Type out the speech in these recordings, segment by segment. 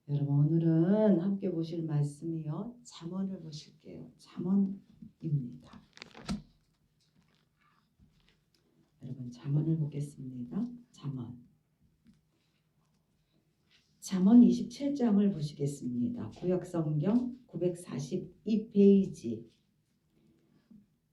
여러분 오늘은 함께 보실 말씀이요. 잠언을 보실게요. 잠언입니다. 여러분 잠언을 보겠습니다. 잠언 27장을 보시겠습니다. 구역성경 942페이지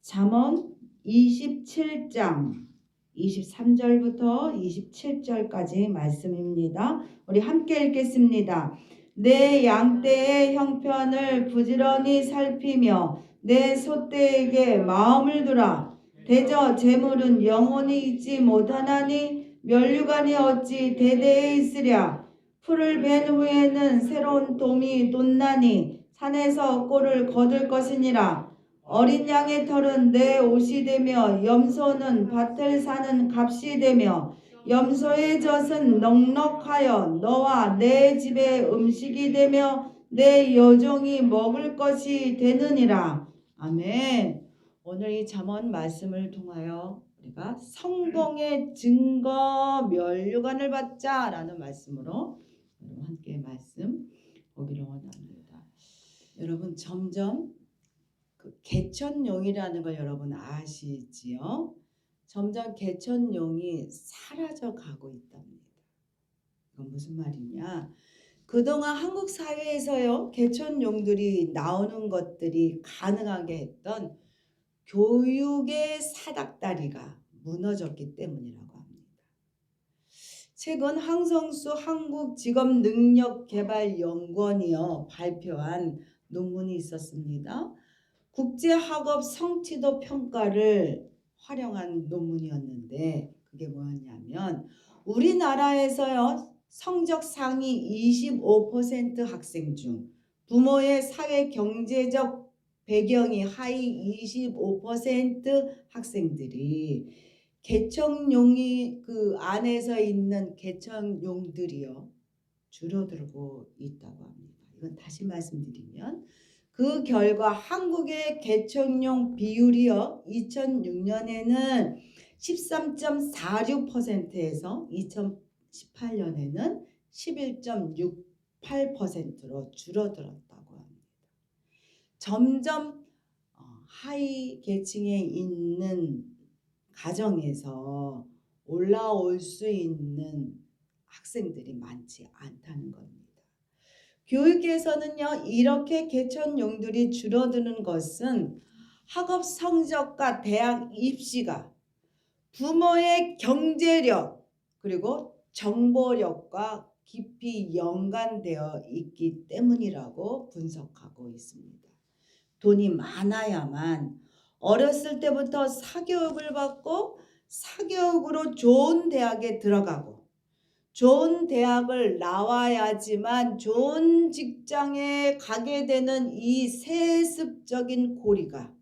잠언 27장 23절부터 27절까지 말씀입니다. 우리 함께 읽겠습니다. 내 양떼의 형편을 부지런히 살피며 내 소떼에게 마음을 두라. 대저 재물은 영원히 있지 못하나니 면류관이 어찌 대대에 있으랴. 풀을 벤 후에는 새로운 돔이 돋나니 산에서 꼴을 거둘 것이니라. 어린 양의 털은 내 옷이 되며 염소는 밭을 사는 값이 되며 염소의 젖은 넉넉하여 너와 내 집의 음식이 되며 내 여종이 먹을 것이 되느니라. 아멘. 오늘 이 잠언 말씀을 통하여 우리가 성공의 증거 면류관을 받자라는 말씀으로 여러분 함께 말씀 보기를 원합니다. 여러분 점점 개천용이라는 걸 여러분 아시지요? 점점 개천용이 사라져 가고 있답니다. 이건 무슨 말이냐? 그동안 한국 사회에서요, 개천용들이 나오는 것들이 가능하게 했던 교육의 사닥다리가 무너졌기 때문이라고 합니다. 최근 황성수 한국직업능력개발연구원이요 발표한 논문이 있었습니다. 국제학업 성취도 평가를 활용한 논문이었는데 그게 뭐였냐면 우리나라에서요 성적 상위 25% 학생 중 부모의 사회 경제적 배경이 하위 25% 학생들이 개천용이 그 안에서 있는 개천용들이요 줄어들고 있다고 합니다. 이건 다시 말씀드리면 그 결과 한국의 개천용 비율이요 2006년에는 13.46%에서 2018년에는 11.68%로 줄어들었다고 합니다. 점점 하위 계층에 있는 가정에서 올라올 수 있는 학생들이 많지 않다는 겁니다. 교육계에서는요 이렇게 개천용들이 줄어드는 것은 학업 성적과 대학 입시가 부모의 경제력 그리고 정보력과 깊이 연관되어 있기 때문이라고 분석하고 있습니다. 돈이 많아야만 어렸을 때부터 사교육을 받고 사교육으로 좋은 대학에 들어가고 좋은 대학을 나와야지만 좋은 직장에 가게 되는 이 세습적인 고리가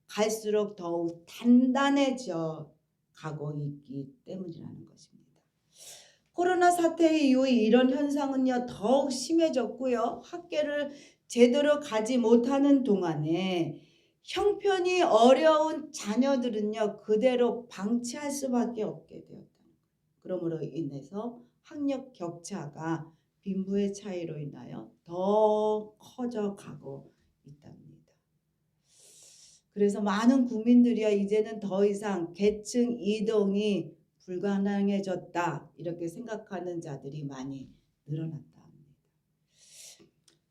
갈수록 더욱 단단해져 가고 있기 때문이라는 것입니다. 코로나 사태 이후 이런 현상은요 더욱 심해졌고요. 학교를 제대로 가지 못하는 동안에 형편이 어려운 자녀들은요 그대로 방치할 수밖에 없게 되었다. 그러므로 인해서 학력 격차가 빈부의 차이로 인하여 더 커져가고 있답니다. 그래서 많은 국민들이요 이제는 더 이상 계층 이동이 불가능해졌다 이렇게 생각하는 자들이 많이 늘어났다 합니다.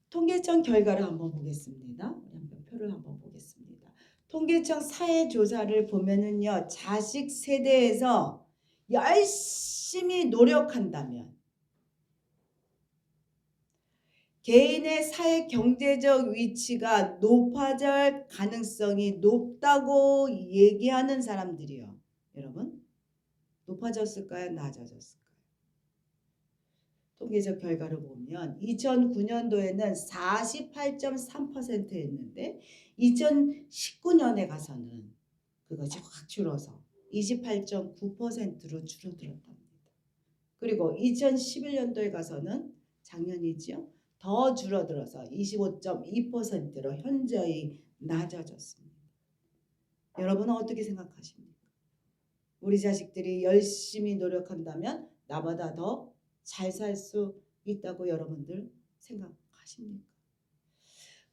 통계청 결과를 한번 보겠습니다. 한번 표를 한번 보겠습니다. 통계청 사회조사를 보면은요 자식 세대에서 열심히 노력한다면 개인의 사회 경제적 위치가 높아질 가능성이 높다고 얘기하는 사람들이요. 여러분 높아졌을까요? 낮아졌을까요? 통계적 결과를 보면 2009년도에는 48.3%였는데 2019년에 가서는 그것이 확 줄어서 28.9%로 줄어들었답니다. 그리고 2011년도에 가서는 작년이죠. 더 줄어들어서 25.2%로 현저히 낮아졌습니다. 여러분은 어떻게 생각하십니까? 우리 자식들이 열심히 노력한다면 나보다 더 잘 살 수 있다고 여러분들 생각하십니까?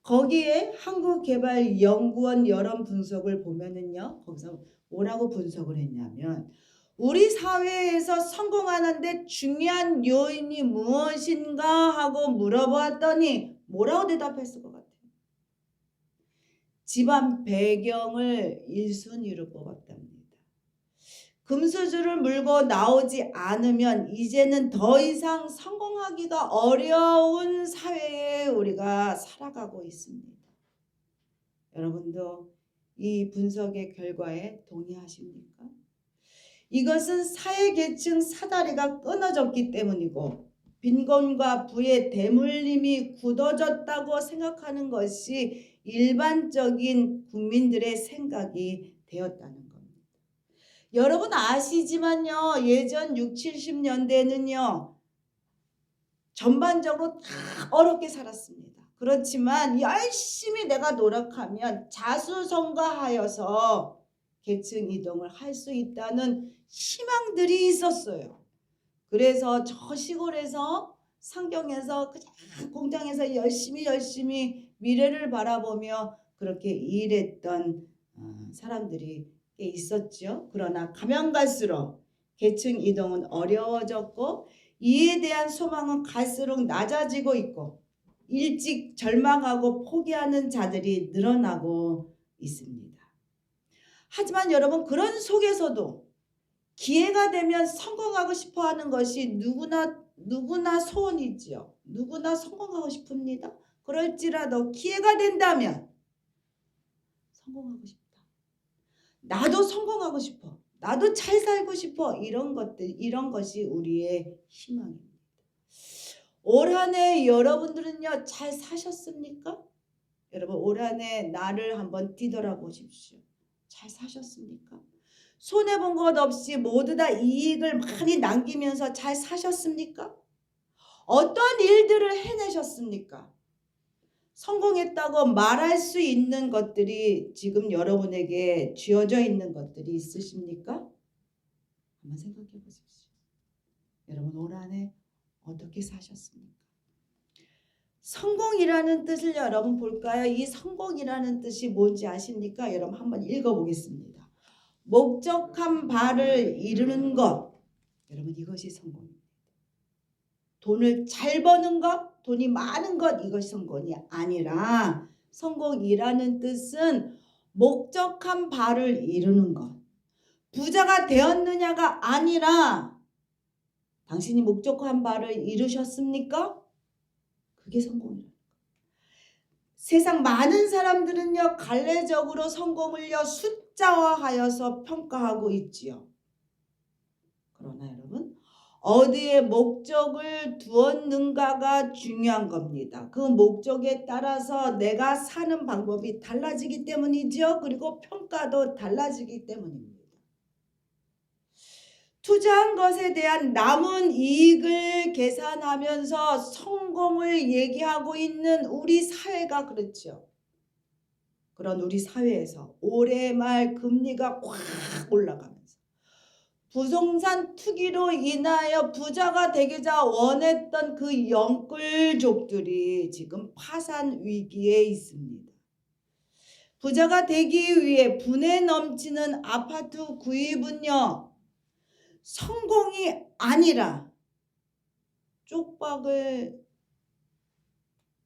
거기에 한국개발연구원 여론 분석을 보면은요, 거기서 뭐라고 분석을 했냐면, 우리 사회에서 성공하는데 중요한 요인이 무엇인가 하고 물어보았더니 뭐라고 대답했을 것 같아요? 집안 배경을 1순위로 뽑았답니다. 금수저를 물고 나오지 않으면 이제는 더 이상 성공하기가 어려운 사회에 우리가 살아가고 있습니다. 여러분도 이 분석의 결과에 동의하십니까? 이것은 사회계층 사다리가 끊어졌기 때문이고 빈곤과 부의 대물림이 굳어졌다고 생각하는 것이 일반적인 국민들의 생각이 되었다는 겁니다. 여러분 아시지만요. 예전 60, 70년대는요. 전반적으로 다 어렵게 살았습니다. 그렇지만 열심히 내가 노력하면 자수성가하여서 계층 이동을 할 수 있다는 희망들이 있었어요. 그래서 저 시골에서 상경에서 그냥 공장에서 열심히 미래를 바라보며 그렇게 일했던 사람들이 꽤 있었죠. 그러나 가면 갈수록 계층 이동은 어려워졌고 이에 대한 소망은 갈수록 낮아지고 있고 일찍 절망하고 포기하는 자들이 늘어나고 있습니다. 하지만 여러분 그런 속에서도 기회가 되면 성공하고 싶어 하는 것이 누구나 소원이지요. 누구나 성공하고 싶습니다. 그럴지라도 기회가 된다면 성공하고 싶다. 나도 성공하고 싶어. 나도 잘 살고 싶어. 이런 것이 우리의 희망입니다. 올 한 해 여러분들은요 잘 사셨습니까? 여러분 올 한 해 나를 한번 뒤돌아보십시오. 잘 사셨습니까? 손해본 것 없이 모두 다 이익을 많이 남기면서 잘 사셨습니까? 어떤 일들을 해내셨습니까? 성공했다고 말할 수 있는 것들이 지금 여러분에게 쥐어져 있는 것들이 있으십니까? 한번 생각해 보십시오. 여러분 올 한 해 어떻게 사셨습니까? 성공이라는 뜻을 여러분 볼까요? 이 성공이라는 뜻이 뭔지 아십니까? 여러분 한번 읽어보겠습니다. 목적한 바를 이루는 것. 여러분 이것이 성공입니다. 돈을 잘 버는 것, 돈이 많은 것 이것이 성공이 아니라 성공이라는 뜻은 목적한 바를 이루는 것. 부자가 되었느냐가 아니라 당신이 목적한 바를 이루셨습니까? 그게 성공이에요. 세상 많은 사람들은요 갈래적으로 성공을요 숫자화하여서 평가하고 있지요. 그러나 여러분 어디에 목적을 두었는가가 중요한 겁니다. 그 목적에 따라서 내가 사는 방법이 달라지기 때문이죠. 그리고 평가도 달라지기 때문입니다. 투자한 것에 대한 남은 이익을 계산하면서 성공을 얘기하고 있는 우리 사회가 그렇죠. 그런 우리 사회에서 올해 말 금리가 확 올라가면서 부동산 투기로 인하여 부자가 되고자 원했던 그 영끌족들이 지금 파산 위기에 있습니다. 부자가 되기 위해 분에 넘치는 아파트 구입은요. 성공이 아니라 쪽박을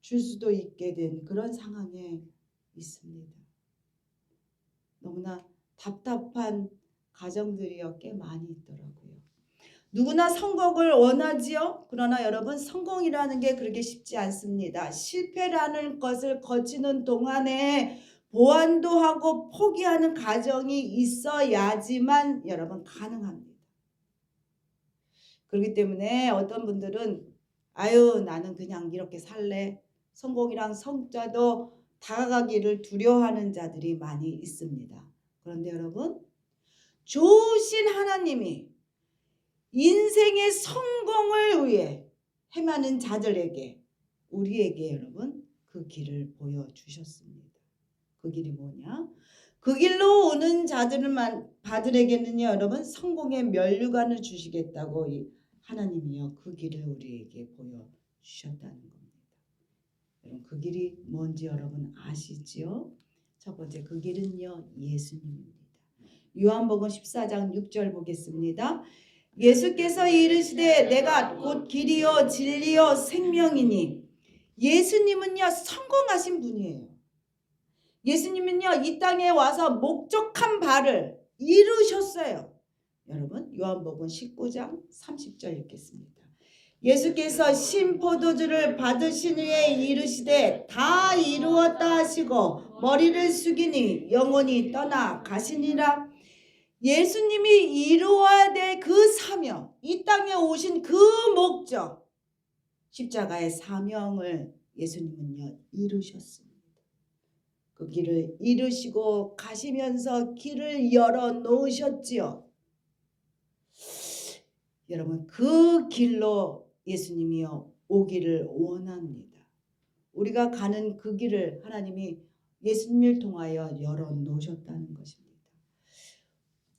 줄 수도 있게 된 그런 상황에 있습니다. 너무나 답답한 가정들이요 꽤 많이 있더라고요. 누구나 성공을 원하지요. 그러나 여러분 성공이라는 게 그렇게 쉽지 않습니다. 실패라는 것을 거치는 동안에 보완도 하고 포기하는 과정이 있어야지만 여러분 가능합니다. 그렇기 때문에 어떤 분들은 아유 나는 그냥 이렇게 살래. 성공이랑 성자도 다가가기를 두려워하는 자들이 많이 있습니다. 그런데 여러분 좋으신 하나님이 인생의 성공을 위해 헤매는 자들에게 우리에게 여러분 그 길을 보여주셨습니다. 그 길이 뭐냐? 그 길로 오는 자들에게는요 여러분 성공의 면류관을 주시겠다고 하나님이요 그 길을 우리에게 주셨다는 겁니다. 여러분 그 길이 뭔지 여러분 아시지요? 첫 번째 그 길은요 예수님입니다. 요한복음 14장 6절 보겠습니다. 예수께서 이르시되 내가 곧 길이요 진리요 생명이니. 예수님은요 성공하신 분이에요. 예수님은요 이 땅에 와서 목적한 바를 이루셨어요. 여러분 요한복음 19장 30절 읽겠습니다. 예수께서 신포도주를 받으신 후에 이르시되 다 이루었다 하시고 머리를 숙이니 영혼이 떠나 가시니라. 예수님이 이루어야 될 그 사명, 이 땅에 오신 그 목적, 십자가의 사명을 예수님은요 이루셨습니다. 그 길을 이루시고 가시면서 길을 열어 놓으셨지요. 여러분 그 길로 예수님이요 오기를 원합니다. 우리가 가는 그 길을 하나님이 예수님을 통하여 열어 놓으셨다는 것입니다.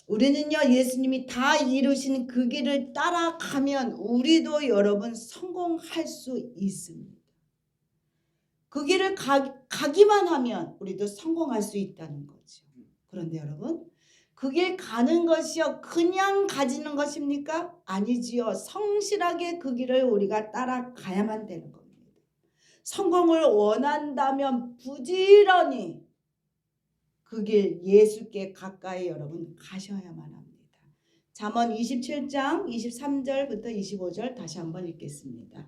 우리는요 예수님이 다 이루신 그 길을 따라가면 우리도 여러분 성공할 수 있습니다. 그 길을 가기만 하면 우리도 성공할 수 있다는 거죠. 그런데 여러분 그 길 가는 것이요 그냥 가지는 것입니까? 아니지요. 성실하게 그 길을 우리가 따라가야만 되는 겁니다. 성공을 원한다면 부지런히 그 길 예수께 가까이 여러분 가셔야만 합니다. 잠언 27장 23절부터 25절 다시 한번 읽겠습니다.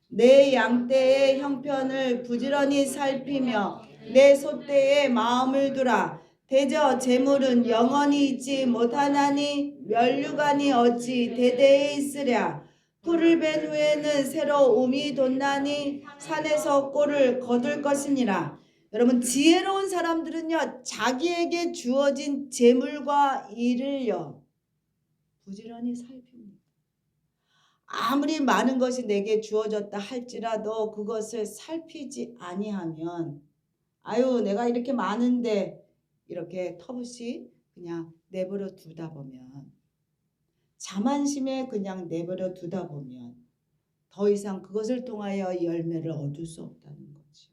내 양떼의 형편을 부지런히 살피며 내 소떼의 마음을 두라. 대저 재물은 영원히 있지 못하나니 면류관이 어찌 대대에 있으랴. 풀을 벤 후에는 새로 움이 돋나니 산에서 꼴을 거둘 것이니라. 여러분 지혜로운 사람들은요 자기에게 주어진 재물과 일을요 부지런히 살핍니다. 아무리 많은 것이 내게 주어졌다 할지라도 그것을 살피지 아니하면 아유 내가 이렇게 많은데 이렇게 터부시 그냥 내버려 두다 보면 자만심에 그냥 내버려 두다 보면 더 이상 그것을 통하여 열매를 얻을 수 없다는 거죠.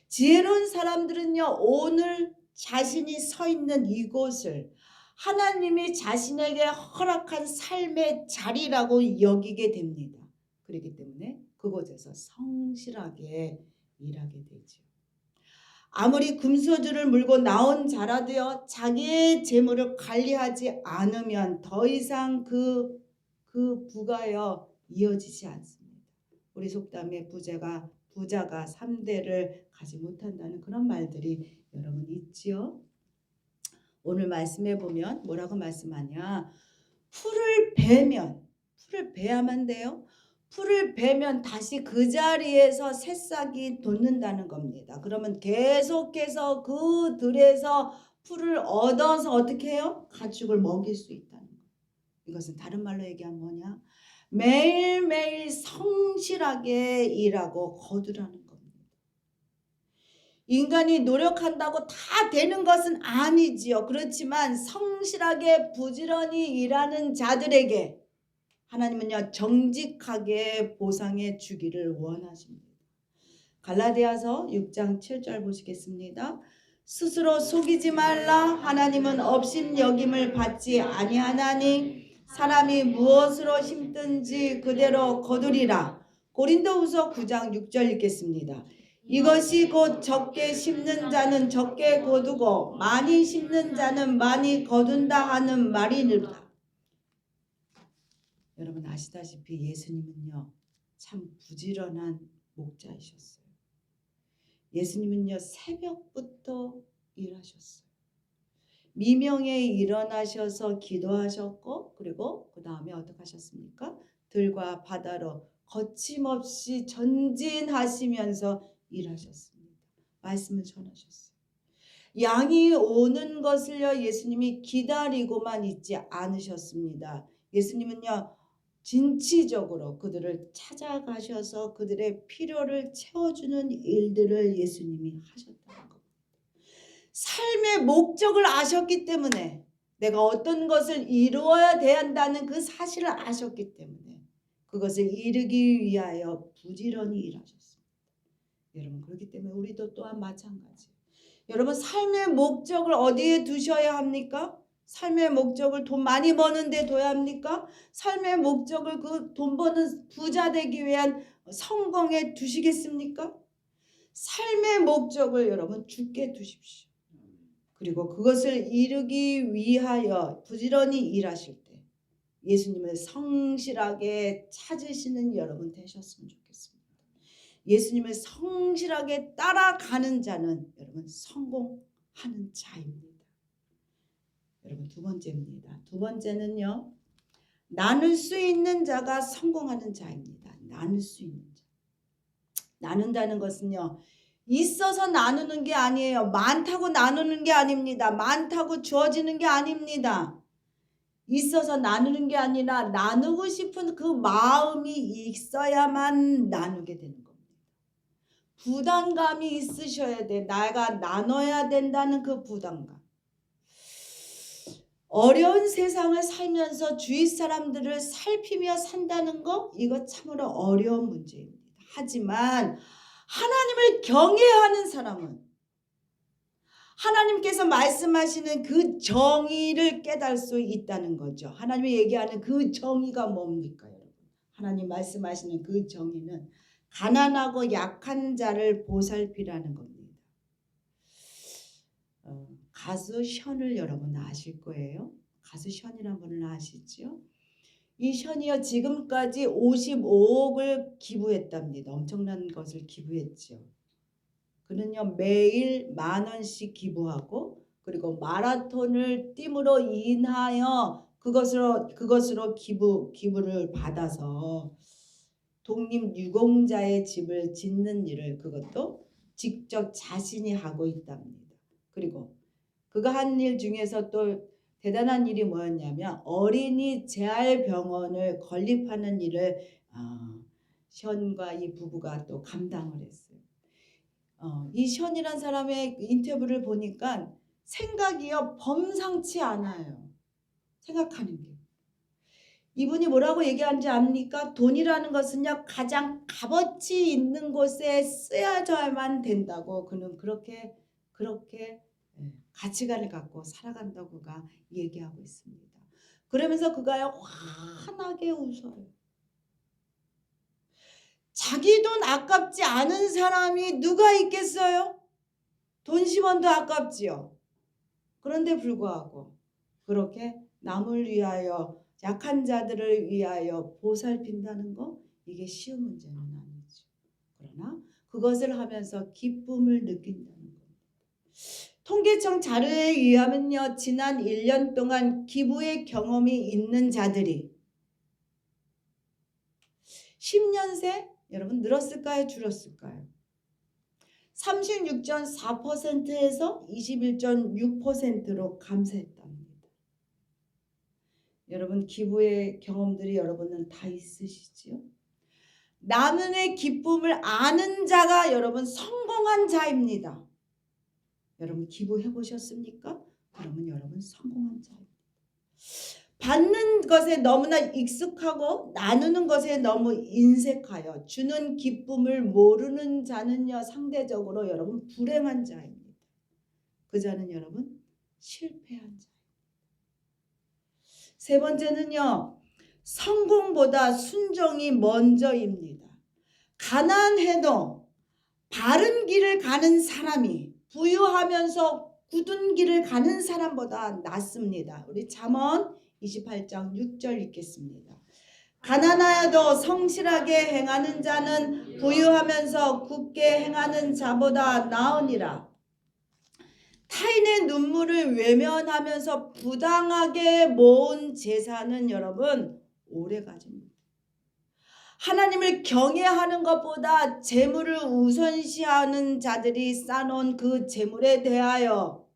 지혜로운 사람들은요 오늘 자신이 서 있는 이곳을 하나님이 자신에게 허락한 삶의 자리라고 여기게 됩니다. 그렇기 때문에 그곳에서 성실하게 일하게 되죠. 아무리 금소주를 물고 나온 자라도요 자기의 재물을 관리하지 않으면 더 이상 그 부가요 이어지지 않습니다. 우리 속담에 부자가 3대를 가지 못한다는 그런 말들이 여러분 있지요. 오늘 말씀해 보면 뭐라고 말씀하냐. 풀을 베야만 돼요. 풀을 베면 다시 그 자리에서 새싹이 돋는다는 겁니다. 그러면 계속해서 그 들에서 풀을 얻어서 어떻게 해요? 가축을 먹일 수 있다는 거예요. 이것은 다른 말로 얘기하면 뭐냐? 매일매일 성실하게 일하고 거두라는 겁니다. 인간이 노력한다고 다 되는 것은 아니지요. 그렇지만 성실하게 부지런히 일하는 자들에게 하나님은요 정직하게 보상해 주기를 원하십니다. 갈라디아서 6장 7절 보시겠습니다. 스스로 속이지 말라. 하나님은 업신여김을 받지 아니하나니 사람이 무엇으로 심든지 그대로 거두리라. 고린도후서 9장 6절 읽겠습니다. 이것이 곧 적게 심는 자는 적게 거두고 많이 심는 자는 많이 거둔다 하는 말이니라. 여러분 아시다시피 예수님은요 참 부지런한 목자이셨어요. 예수님은요 새벽부터 일하셨어요. 미명에 일어나셔서 기도하셨고 그리고 그 다음에 어떻게 하셨습니까? 들과 바다로 거침없이 전진하시면서 일하셨습니다. 말씀을 전하셨어요. 양이 오는 것을요 예수님이 기다리고만 있지 않으셨습니다. 예수님은요 진취적으로 그들을 찾아가셔서 그들의 필요를 채워주는 일들을 예수님이 하셨다는 겁니다. 삶의 목적을 아셨기 때문에 내가 어떤 것을 이루어야 한다는 그 사실을 아셨기 때문에 그것을 이루기 위하여 부지런히 일하셨습니다. 여러분, 그렇기 때문에 우리도 또한 마찬가지. 여러분, 삶의 목적을 어디에 두셔야 합니까? 삶의 목적을 돈 많이 버는 데 둬야 합니까? 삶의 목적을 그 돈 버는 부자 되기 위한 성공에 두시겠습니까? 삶의 목적을 여러분 주께 두십시오. 그리고 그것을 이루기 위하여 부지런히 일하실 때 예수님을 성실하게 찾으시는 여러분 되셨으면 좋겠습니다. 예수님을 성실하게 따라가는 자는 여러분 성공하는 자입니다. 여러분, 두 번째입니다. 두 번째는요, 나눌 수 있는 자가 성공하는 자입니다. 나눌 수 있는 자. 나눈다는 것은요, 있어서 나누는 게 아니에요. 많다고 나누는 게 아닙니다. 많다고 주어지는 게 아닙니다. 있어서 나누는 게 아니라 나누고 싶은 그 마음이 있어야만 나누게 되는 겁니다. 부담감이 있으셔야 돼. 내가 나눠야 된다는 그 부담감. 어려운 세상을 살면서 주위 사람들을 살피며 산다는 거, 이거 참으로 어려운 문제입니다. 하지만 하나님을 경외하는 사람은 하나님께서 말씀하시는 그 정의를 깨달을 수 있다는 거죠. 하나님이 얘기하는 그 정의가 뭡니까, 여러분? 하나님 말씀하시는 그 정의는 가난하고 약한 자를 보살피라는 겁니다. 가수 션을 여러분 아실 거예요. 가수 션이라는 분을 아시죠? 이 션이요, 지금까지 55억을 기부했답니다. 엄청난 것을 기부했죠. 그는요, 매일 10,000원씩 기부하고, 그리고 마라톤을 띠므로 인하여 그것으로 기부를 받아서 독립유공자의 집을 짓는 일을, 그것도 직접 자신이 하고 있답니다. 그리고 그가 한 일 중에서 또 대단한 일이 뭐였냐면 어린이 재활병원을 건립하는 일을 션과 이 부부가 또 감당을 했어요. 이 션이란 사람의 인터뷰를 보니까 생각이요, 범상치 않아요. 생각하는 게. 이분이 뭐라고 얘기하는지 압니까? 돈이라는 것은요, 가장 값어치 있는 곳에 쓰여져야만 된다고 그는 그렇게 가치관을 갖고 살아간다고 그가 얘기하고 있습니다. 그러면서 그가 환하게 웃어요. 자기 돈 아깝지 않은 사람이 누가 있겠어요? 돈 10원도 아깝지요. 그런데 불구하고 그렇게 남을 위하여, 약한 자들을 위하여 보살핀다는 거, 이게 쉬운 문제는 아니죠. 그러나 그것을 하면서 기쁨을 느낀다는 겁니다. 통계청 자료에 의하면요, 지난 1년 동안 기부의 경험이 있는 자들이 10년 새 여러분 늘었을까요, 줄었을까요? 36.4%에서 21.6%로 감소했답니다. 여러분, 기부의 경험들이 여러분은 다 있으시지요? 나눔의 기쁨을 아는 자가 여러분 성공한 자입니다. 여러분, 기부해 보셨습니까? 그러면 여러분 성공한 자입니다. 받는 것에 너무나 익숙하고 나누는 것에 너무 인색하여 주는 기쁨을 모르는 자는요, 상대적으로 여러분 불행한 자입니다. 그 자는 여러분 실패한 자입니다. 세 번째는요, 성공보다 순종이 먼저입니다. 가난해도 바른 길을 가는 사람이 부유하면서 굳은 길을 가는 사람보다 낫습니다. 우리 잠언 28장 6절 읽겠습니다. 가난하여도 성실하게 행하는 자는 부유하면서 굳게 행하는 자보다 나으니라. 타인의 눈물을 외면하면서 부당하게 모은 재산은 여러분 오래가집니다. 하나님을 경외하는 것보다 재물을 우선시하는 자들이 쌓아놓은 그 재물에 대하여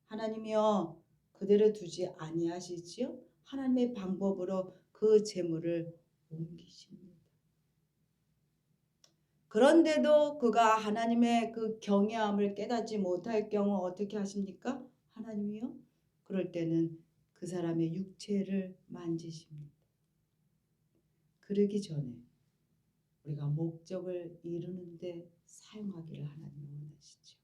하나님이여 그대로 두지 아니하시지요? 하나님의 방법으로 그 재물을 옮기십니다. 그런데도 그가 하나님의 그 경외함을 깨닫지 못할 경우 어떻게 하십니까? 하나님이요? 그럴 때는 그 사람의 육체를 만지십니다. 그러기 전에 우리가 목적을 이루는데 사용하기를 하나님이 원하시죠.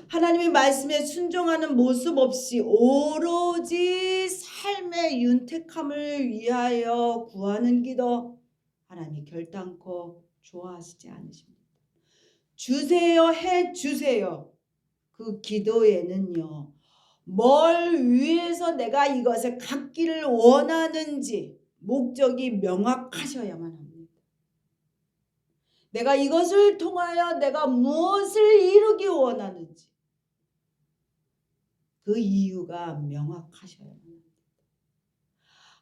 하나님의 말씀에 순종하는 모습 없이 오로지 삶의 윤택함을 위하여 구하는 기도 하나님이 결단코 좋아하시지 않으십니다. 주세요 해 주세요. 그 기도에는요. 뭘 위해서 내가 이것을 갖기를 원하는지 목적이 명확하셔야만 합니다. 내가 이것을 통하여 내가 무엇을 이루기 원하는지 그 이유가 명확하셔야만 합니다.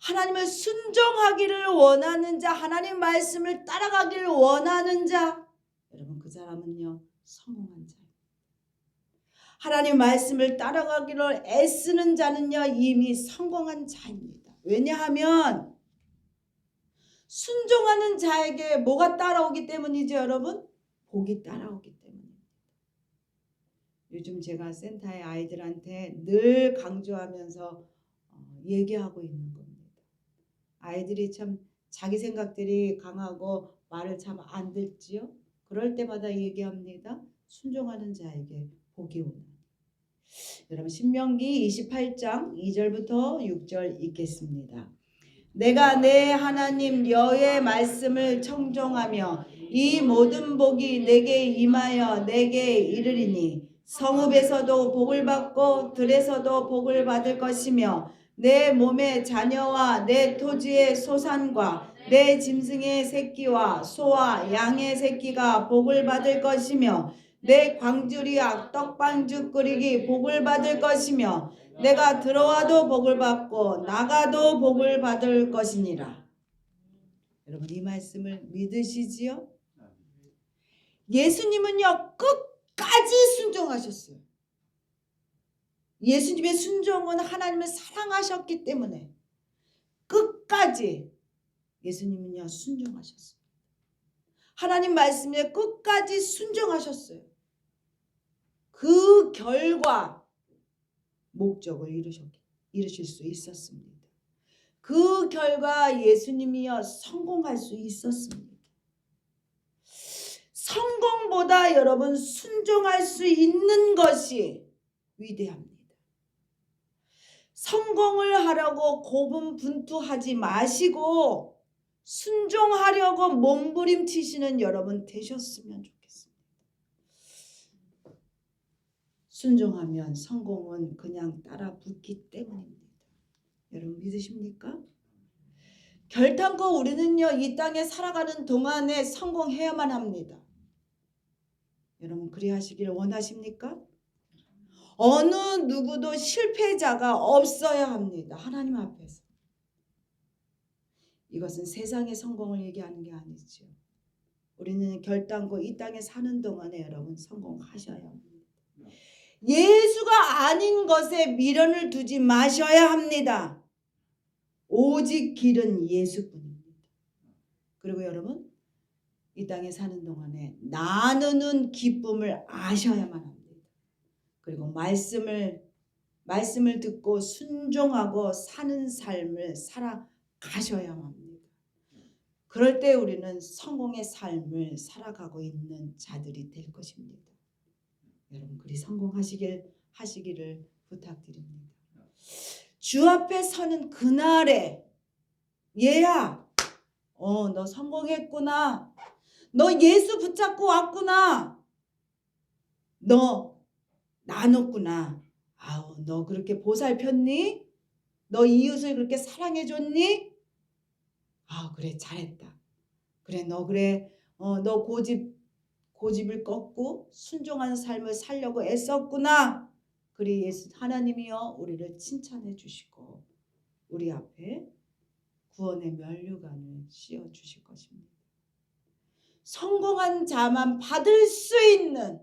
하나님을 순종하기를 원하는 자, 하나님 말씀을 따라가기를 원하는 자, 여러분 그 사람은요 성공한 자예요. 하나님 말씀을 따라가기를 애쓰는 자는요 이미 성공한 자입니다. 왜냐하면 순종하는 자에게 뭐가 따라오기 때문이죠, 여러분? 복이 따라오기 때문입니다. 요즘 제가 센터의 아이들한테 늘 강조하면서 얘기하고 있는 겁니다. 아이들이 참 자기 생각들이 강하고 말을 참 안 듣지요. 그럴 때마다 얘기합니다. 순종하는 자에게 복이 오나. 여러분 신명기 28장 2절부터 6절 읽겠습니다. 내가 내 하나님 여호와의 말씀을 청종하며 이 모든 복이 내게 임하여 내게 이르리니 성읍에서도 복을 받고 들에서도 복을 받을 것이며 내 몸의 자녀와 내 토지의 소산과 내 짐승의 새끼와 소와 양의 새끼가 복을 받을 것이며 내 광주리와 떡반죽 끓이기 복을 받을 것이며 내가 들어와도 복을 받고 나가도 복을 받을 것이니라. 여러분 이 말씀을 믿으시지요? 예수님은요 끝까지 순종하셨어요. 예수님의 순종은 하나님을 사랑하셨기 때문에 끝까지 예수님은요 순종하셨어요. 하나님 말씀에 끝까지 순종하셨어요. 그 결과 목적을 이루실 수 있었습니다. 그 결과 예수님이요 성공할 수 있었습니다. 성공보다 여러분 순종할 수 있는 것이 위대합니다. 성공을 하려고 고분분투하지 마시고 순종하려고 몸부림치시는 여러분 되셨으면 좋겠습니다. 순종하면 성공은 그냥 따라 붙기 때문입니다. 여러분 믿으십니까? 결단코 우리는요 이 땅에 살아가는 동안에 성공해야만 합니다. 여러분 그리하시기를 원하십니까? 어느 누구도 실패자가 없어야 합니다. 하나님 앞에서. 이것은 세상의 성공을 얘기하는 게 아니죠. 우리는 결단코 이 땅에 사는 동안에 여러분 성공하셔야 합니다. 예수가 아닌 것에 미련을 두지 마셔야 합니다. 오직 길은 예수뿐입니다. 그리고 여러분 이 땅에 사는 동안에 나누는 기쁨을 아셔야만 합니다. 그리고 말씀을 듣고 순종하고 사는 삶을 살아가셔야만 합니다. 그럴 때 우리는 성공의 삶을 살아가고 있는 자들이 될 것입니다. 여러분 그리 하시기를 부탁드립니다. 주 앞에 서는 그날에 얘야 너 성공했구나. 너 예수 붙잡고 왔구나. 너 나눴구나. 아우 너 그렇게 보살폈니? 너 이웃을 그렇게 사랑해줬니? 아 그래 잘했다. 그래 너 고집을 꺾고 순종하는 삶을 살려고 애썼구나. 그리 하나님이여 우리를 칭찬해 주시고 우리 앞에 구원의 면류관을 씌워 주실 것입니다. 성공한 자만 받을 수 있는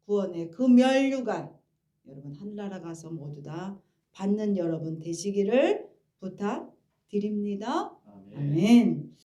구원의 그 면류관 여러분 하늘나라 가서 모두 다 받는 여러분 되시기를 부탁드립니다. 아멘.